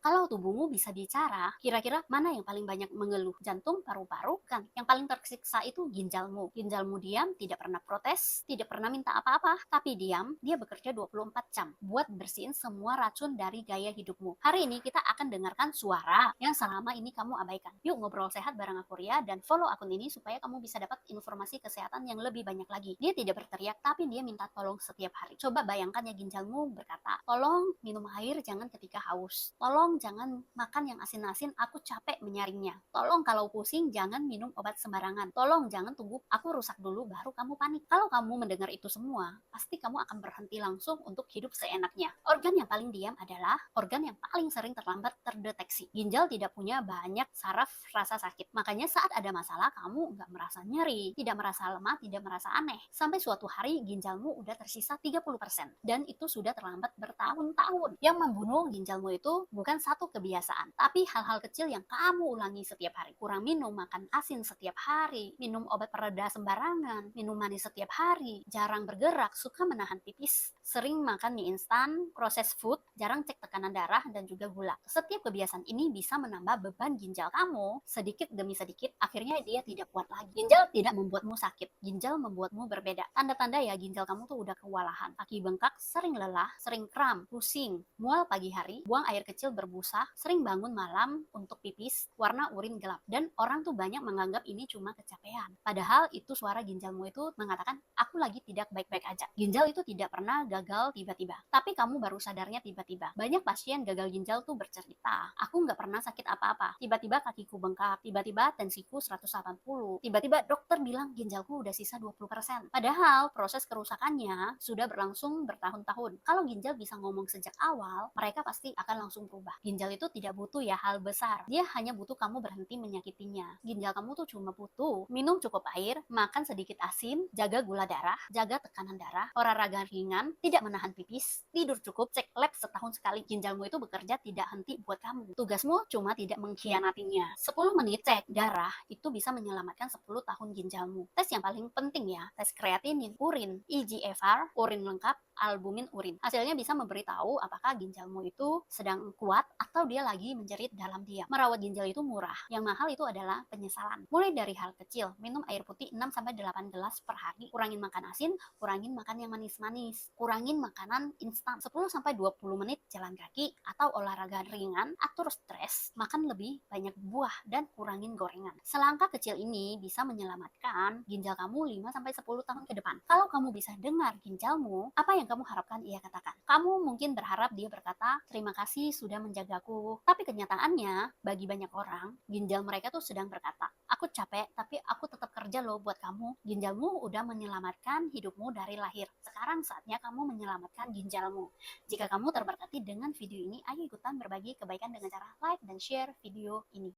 Kalau tubuhmu bisa bicara, kira-kira mana yang paling banyak mengeluh? Jantung, paru-paru, kan? Yang paling tersiksa itu ginjalmu. Ginjalmu diam, tidak pernah protes, tidak pernah minta apa-apa, tapi diam, dia bekerja 24 jam buat bersihin semua racun dari gaya hidupmu. Hari ini kita akan dengarkan suara yang selama ini kamu abaikan. Yuk ngobrol sehat bareng aku Ria dan follow akun ini supaya kamu bisa dapat informasi kesehatan yang lebih banyak lagi. Dia tidak berteriak, tapi dia minta tolong setiap hari. Coba bayangkan ya ginjalmu berkata, tolong minum air jangan ketika haus. Tolong jangan makan yang asin-asin, aku capek menyaringnya. Tolong kalau pusing jangan minum obat sembarangan. Tolong jangan tunggu aku rusak dulu baru kamu panik. Kalau kamu mendengar itu semua, pasti kamu akan berhenti langsung untuk hidup seenaknya. Organ yang paling diam adalah organ yang paling sering terlambat terdeteksi. Ginjal tidak punya banyak saraf rasa sakit. Makanya saat ada masalah, kamu nggak merasa nyeri, tidak merasa lemah, tidak merasa aneh. Sampai suatu hari ginjalmu udah tersisa 30%. Dan itu sudah terlambat bertahun-tahun. Yang membunuh ginjalmu itu bukan satu kebiasaan, tapi hal-hal kecil yang kamu ulangi setiap hari. Kurang minum, makan asin setiap hari, minum obat pereda sembarangan, minum manis setiap hari, jarang bergerak, suka menahan pipis, sering makan mie instan, proses food, jarang cek tekanan darah, dan juga gula. Setiap kebiasaan ini bisa menambah beban ginjal kamu sedikit demi sedikit, akhirnya dia tidak kuat lagi. Ginjal tidak membuatmu sakit, ginjal membuatmu berbeda. Tanda-tanda ya ginjal kamu tuh udah kewalahan. Kaki bengkak, sering lelah, sering kram, pusing, mual pagi hari, buang air kecil berbusa, sering bangun malam untuk pipis, warna urin gelap. Dan orang tuh banyak menganggap ini cuma kecapean. Padahal itu suara ginjalmu itu mengatakan, aku lagi tidak baik-baik aja. Ginjal itu tidak pernah gagal tiba-tiba. Tapi kamu baru sadarnya tiba-tiba. Banyak pasien gagal ginjal tuh bercerita, aku nggak pernah sakit apa-apa. Tiba-tiba kakiku bengkak, tiba-tiba tensiku 180, tiba-tiba dokter bilang ginjalku udah sisa 20%. Padahal proses kerusakannya sudah berlangsung bertahun-tahun. Kalau ginjal bisa ngomong sejak awal, mereka pasti akan langsung berubah. Ginjal itu tidak butuh ya hal besar. Dia hanya butuh kamu berhenti menyakitinya. Ginjal kamu tuh cuma butuh minum cukup air, makan sedikit asin, jaga gula darah, jaga tekanan darah, olahraga ringan, tidak menahan pipis, tidur cukup, cek lab setahun sekali. Ginjalmu itu bekerja tidak henti buat kamu. Tugasmu cuma tidak mengkhianatinya. 10 menit cek darah itu bisa menyelamatkan 10 tahun ginjalmu. Tes yang paling penting ya, tes kreatinin, urin, EGFR, urin lengkap, albumin urin. Hasilnya bisa memberitahu apakah ginjalmu itu sedang kuat atau dia lagi menjerit dalam diam. Merawat ginjal itu murah. Yang mahal itu adalah penyesalan. Mulai dari hal kecil, minum air putih 6-8 gelas per hari, kurangin makan asin, kurangin makan yang manis-manis, kurangin makanan instan, 10-20 menit jalan kaki atau olahraga ringan, atur stres, makan lebih banyak buah dan kurangin gorengan. Selangkah kecil ini bisa menyelamatkan ginjal kamu 5-10 tahun ke depan. Kalau kamu bisa dengar ginjalmu, apa yang kamu harapkan ia katakan? Kamu mungkin berharap dia berkata, terima kasih sudah menjagaku. Tapi kenyataannya, bagi banyak orang, ginjal mereka tuh sedang berkata, aku capek, tapi aku tetap kerja loh buat kamu. Ginjalmu udah menyelamatkan hidupmu dari lahir. Sekarang saatnya kamu menyelamatkan ginjalmu. Jika kamu terberkati dengan video ini, ayo ikutan berbagi kebaikan dengan cara like dan share video ini.